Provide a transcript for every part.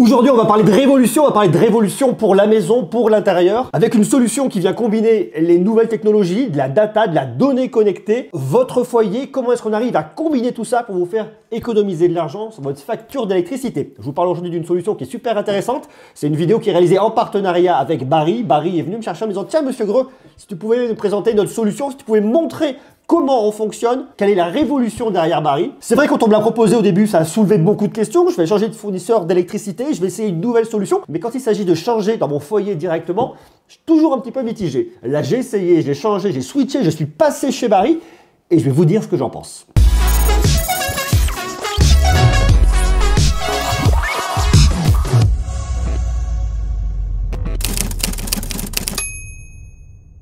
Aujourd'hui, on va parler de révolution pour la maison, pour l'intérieur, avec une solution qui vient combiner les nouvelles technologies, de la data, de la donnée connectée, votre foyer. Comment est-ce qu'on arrive à combiner tout ça pour vous faire économiser de l'argent sur votre facture d'électricité? Je vous parle aujourd'hui d'une solution qui est super intéressante. C'est une vidéo qui est réalisée en partenariat avec Barry. Barry est venu me chercher en me disant: tiens, monsieur Greux, si tu pouvais nous présenter notre solution, si tu pouvais montrer comment on fonctionne, quelle est la révolution derrière Barry. C'est vrai, quand on me l'a proposé au début, ça a soulevé beaucoup de questions. Je vais changer de fournisseur d'électricité, je vais essayer une nouvelle solution. Mais quand il s'agit de changer dans mon foyer directement, je suis toujours un petit peu mitigé. Là, j'ai essayé, j'ai changé, j'ai switché, je suis passé chez Barry et je vais vous dire ce que j'en pense.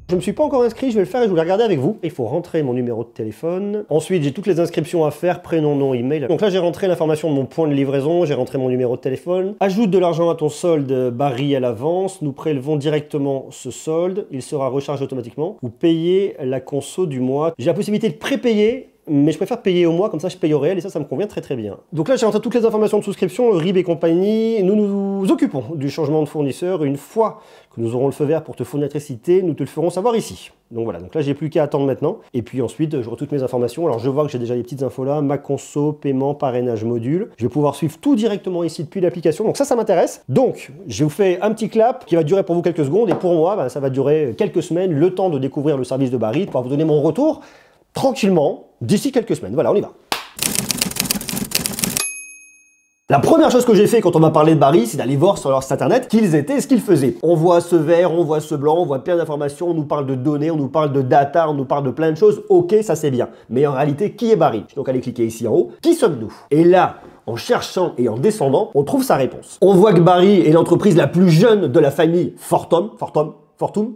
Je ne me suis pas encore inscrit, je vais le faire et je voulais regarder avec vous. Il faut rentrer mon numéro de téléphone. Ensuite, j'ai toutes les inscriptions à faire, prénom, nom, email. Donc là, j'ai rentré l'information de mon point de livraison, j'ai rentré mon numéro de téléphone. Ajoute de l'argent à ton solde Barry à l'avance. Nous prélevons directement ce solde. Il sera rechargé automatiquement. Vous payez la conso du mois. J'ai la possibilité de prépayer, mais je préfère payer au mois, comme ça je paye au réel et ça me convient très très bien. Donc là, j'ai rentré toutes les informations de souscription, RIB et compagnie. Nous nous occupons du changement de fournisseur. Une fois que nous aurons le feu vert pour te fournir l'électricité, nous te le ferons savoir ici. Donc voilà, donc là, j'ai plus qu'à attendre maintenant. Et puis ensuite, j'aurai toutes mes informations. Alors je vois que j'ai déjà les petites infos là, ma conso, paiement, parrainage, module. Je vais pouvoir suivre tout directement ici depuis l'application. Donc ça m'intéresse. Donc, je vous fais un petit clap qui va durer pour vous quelques secondes. Et pour moi, ça va durer quelques semaines, le temps de découvrir le service de Barry, de pouvoir vous donner mon retour tranquillement d'ici quelques semaines. Voilà, on y va. La première chose que j'ai fait quand on m'a parlé de Barry, c'est d'aller voir sur leur site internet qui ils étaient et ce qu'ils faisaient. On voit ce vert, on voit ce blanc, on voit plein d'informations, on nous parle de données, on nous parle de data, on nous parle de plein de choses. Ok, ça c'est bien. Mais en réalité, qui est Barry? Je vais donc aller cliquer ici en haut. Qui sommes-nous? Et là, en cherchant et en descendant, on trouve sa réponse. On voit que Barry est l'entreprise la plus jeune de la famille Fortum,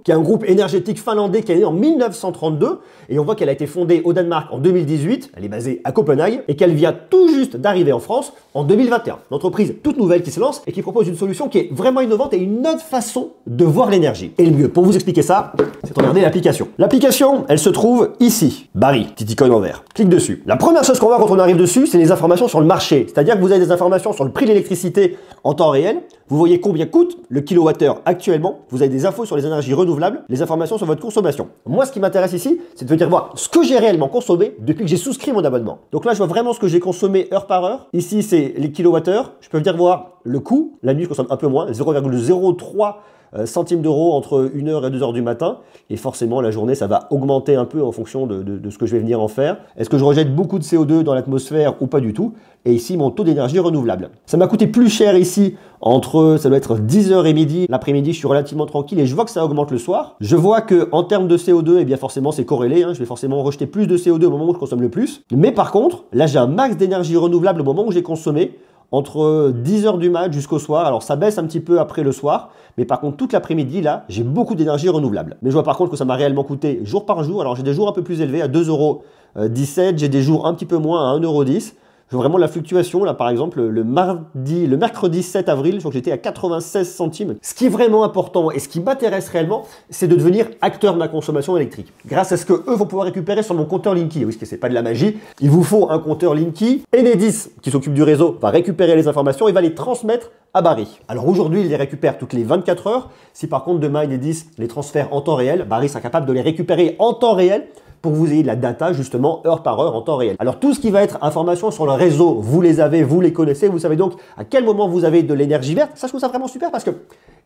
qui est un groupe énergétique finlandais qui est né en 1932 et on voit qu'elle a été fondée au Danemark en 2018, elle est basée à Copenhague et qu'elle vient tout juste d'arriver en France en 2021. Une entreprise toute nouvelle qui se lance et qui propose une solution qui est vraiment innovante et une autre façon de voir l'énergie. Et le mieux pour vous expliquer ça, c'est de regarder l'application. L'application, elle se trouve ici, Barry, petit icône en vert. Clique dessus. La première chose qu'on voit quand on arrive dessus, c'est les informations sur le marché. C'est-à-dire que vous avez des informations sur le prix de l'électricité en temps réel. Vous voyez combien coûte le kilowattheure actuellement. Vous avez des infos sur les énergies renouvelables, les informations sur votre consommation. Moi, ce qui m'intéresse ici, c'est de venir voir ce que j'ai réellement consommé depuis que j'ai souscrit mon abonnement. Donc là, je vois vraiment ce que j'ai consommé heure par heure. Ici, c'est les kilowattheures. Je peux venir voir le coût. La nuit, je consomme un peu moins, 0,03 centimes d'euros entre 1h et 2h du matin. Et forcément, la journée, ça va augmenter un peu en fonction de ce que je vais venir en faire. Est-ce que je rejette beaucoup de CO2 dans l'atmosphère ou pas du tout? Et ici, mon taux d'énergie renouvelable. Ça m'a coûté plus cher ici, ça doit être 10h et midi. L'après-midi, je suis relativement tranquille et je vois que ça augmente le soir. Je vois que en termes de CO2, eh bien forcément, c'est corrélé. Je vais forcément rejeter plus de CO2 au moment où je consomme le plus. Mais par contre, là, j'ai un max d'énergie renouvelable au moment où j'ai consommé, entre 10h du mat jusqu'au soir. Alors ça baisse un petit peu après le soir, mais par contre toute l'après-midi là, j'ai beaucoup d'énergie renouvelable. Mais je vois par contre que ça m'a réellement coûté jour par jour. Alors j'ai des jours un peu plus élevés à 2,17 €, j'ai des jours un petit peu moins à 1,10 €. Je vois vraiment la fluctuation là, par exemple le mercredi 7 avril, je crois que j'étais à 96 centimes. Ce qui est vraiment important et ce qui m'intéresse réellement, c'est de devenir acteur de ma consommation électrique. Grâce à ce que eux vont pouvoir récupérer sur mon compteur Linky. Oui, parce que c'est pas de la magie. Il vous faut un compteur Linky. Enedis, qui s'occupe du réseau, va récupérer les informations et va les transmettre à Barry. Alors aujourd'hui, il les récupère toutes les 24 heures. Si par contre demain Enedis les transfère en temps réel, Barry sera capable de les récupérer en temps réel pour que vous ayez de la data justement heure par heure en temps réel. Alors tout ce qui va être information sur le réseau, vous les avez, vous les connaissez, vous savez donc à quel moment vous avez de l'énergie verte. Ça, je trouve ça vraiment super parce que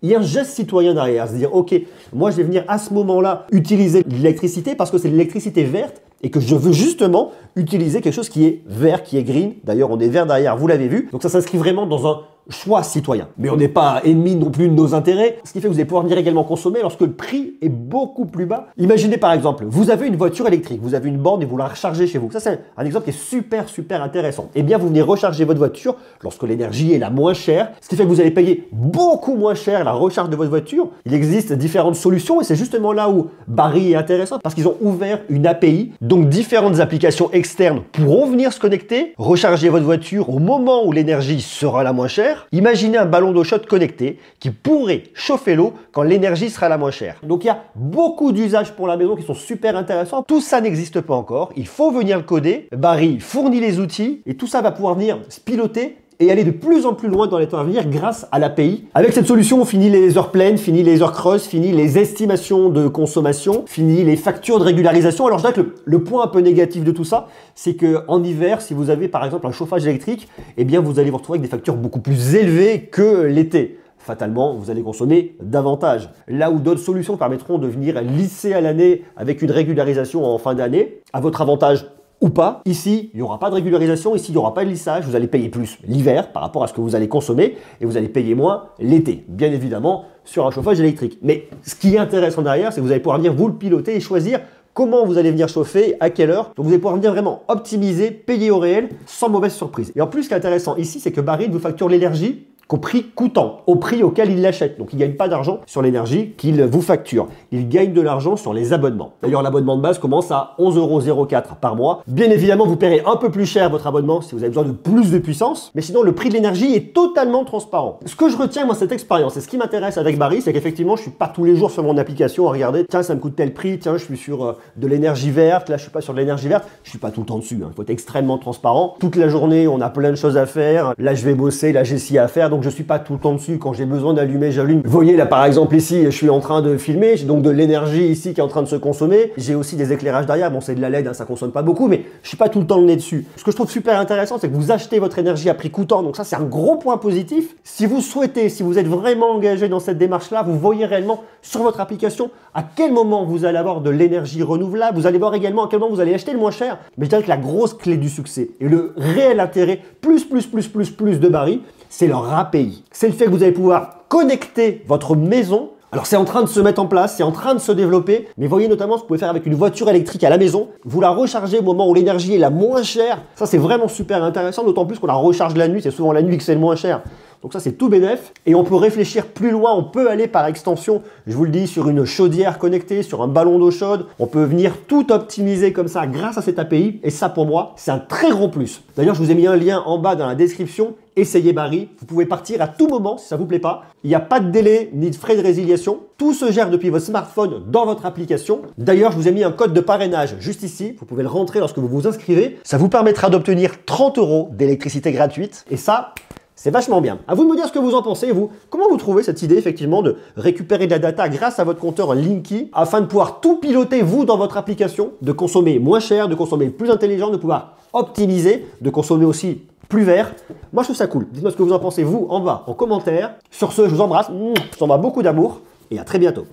il y a un geste citoyen derrière, se dire ok, moi je vais venir à ce moment-là utiliser l'électricité parce que c'est de l'électricité verte et que je veux justement utiliser quelque chose qui est vert, qui est green. D'ailleurs, on est vert derrière, vous l'avez vu. Donc ça s'inscrit vraiment dans un choix citoyen. Mais on n'est pas ennemi non plus de nos intérêts, ce qui fait que vous allez pouvoir venir également consommer lorsque le prix est beaucoup plus bas. Imaginez par exemple, vous avez une voiture électrique, vous avez une borne et vous la rechargez chez vous. Ça, c'est un exemple qui est super intéressant. Eh bien, vous venez recharger votre voiture lorsque l'énergie est la moins chère, ce qui fait que vous allez payer beaucoup moins cher la recharge de votre voiture. Il existe différentes solutions et c'est justement là où Barry est intéressant parce qu'ils ont ouvert une API, donc différentes applications externes pourront venir se connecter, recharger votre voiture au moment où l'énergie sera la moins chère. Imaginez un ballon d'eau chaude connecté qui pourrait chauffer l'eau quand l'énergie sera la moins chère. Donc il y a beaucoup d'usages pour la maison qui sont super intéressants. Tout ça n'existe pas encore. Il faut venir le coder. Barry fournit les outils et tout ça va pouvoir venir se piloter et aller de plus en plus loin dans les temps à venir grâce à l'API. Avec cette solution, on finit les heures pleines, finit les heures creuses, finit les estimations de consommation, finit les factures de régularisation. Alors je dirais que le point un peu négatif de tout ça, c'est qu'en hiver, si vous avez par exemple un chauffage électrique, eh bien vous allez vous retrouver avec des factures beaucoup plus élevées que l'été. Fatalement, vous allez consommer davantage. Là où d'autres solutions permettront de venir lisser à l'année avec une régularisation en fin d'année, à votre avantage ou pas. Ici, il n'y aura pas de régularisation, ici, il n'y aura pas de lissage. Vous allez payer plus l'hiver par rapport à ce que vous allez consommer et vous allez payer moins l'été, bien évidemment, sur un chauffage électrique. Mais ce qui est intéressant derrière, c'est que vous allez pouvoir venir vous le piloter et choisir comment vous allez venir chauffer, à quelle heure. Donc vous allez pouvoir venir vraiment optimiser, payer au réel, sans mauvaise surprise. Et en plus, ce qui est intéressant ici, c'est que Barid vous facture l'énergie qu'au prix coûtant, au prix auquel il l'achète. Donc il ne gagne pas d'argent sur l'énergie qu'il vous facture. Il gagne de l'argent sur les abonnements. D'ailleurs, l'abonnement de base commence à 11,04 € par mois. Bien évidemment, vous paierez un peu plus cher votre abonnement si vous avez besoin de plus de puissance. Mais sinon, le prix de l'énergie est totalement transparent. Ce que je retiens, moi, cette expérience, et ce qui m'intéresse avec Barid, c'est qu'effectivement, je ne suis pas tous les jours sur mon application à regarder, tiens, ça me coûte tel prix, tiens, je suis sur de l'énergie verte, là, je suis pas sur de l'énergie verte. Je suis pas tout le temps dessus. Il faut être extrêmement transparent. Toute la journée, on a plein de choses à faire. Là, je vais bosser, là, j'ai ci à faire. Donc, je suis pas tout le temps dessus. Quand j'ai besoin d'allumer, j'allume. Vous voyez là par exemple ici, je suis en train de filmer, j'ai donc de l'énergie ici qui est en train de se consommer. J'ai aussi des éclairages derrière, bon c'est de la LED, hein, ça consomme pas beaucoup, mais je suis pas tout le temps le nez dessus. Ce que je trouve super intéressant, c'est que vous achetez votre énergie à prix coûtant, donc ça c'est un gros point positif. Si vous souhaitez, si vous êtes vraiment engagé dans cette démarche-là, vous voyez réellement sur votre application à quel moment vous allez avoir de l'énergie renouvelable, vous allez voir également à quel moment vous allez acheter le moins cher. Mais je dirais que la grosse clé du succès et le réel intérêt plus de Barid, c'est leur API. C'est le fait que vous allez pouvoir connecter votre maison. Alors c'est en train de se mettre en place, c'est en train de se développer, mais voyez notamment ce que vous pouvez faire avec une voiture électrique à la maison. Vous la rechargez au moment où l'énergie est la moins chère. Ça c'est vraiment super intéressant, d'autant plus qu'on la recharge la nuit, c'est souvent la nuit que c'est le moins cher. Donc ça c'est tout bénef. Et on peut réfléchir plus loin, on peut aller par extension, je vous le dis, sur une chaudière connectée, sur un ballon d'eau chaude. On peut venir tout optimiser comme ça grâce à cette API. Et ça pour moi, c'est un très gros plus. D'ailleurs, je vous ai mis un lien en bas dans la description. Essayez Barid. Vous pouvez partir à tout moment si ça vous plaît pas. Il n'y a pas de délai ni de frais de résiliation. Tout se gère depuis votre smartphone dans votre application. D'ailleurs, je vous ai mis un code de parrainage juste ici. Vous pouvez le rentrer lorsque vous vous inscrivez. Ça vous permettra d'obtenir 30 € d'électricité gratuite. Et ça, c'est vachement bien. À vous de me dire ce que vous en pensez, vous. Comment vous trouvez cette idée, effectivement, de récupérer de la data grâce à votre compteur Linky afin de pouvoir tout piloter, vous, dans votre application, de consommer moins cher, de consommer plus intelligent, de pouvoir optimiser, de consommer aussi plus vert. Moi, je trouve ça cool. Dites-moi ce que vous en pensez, vous, en bas, en commentaire. Sur ce, je vous embrasse. Je vous envoie beaucoup d'amour et à très bientôt.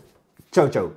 Ciao, ciao.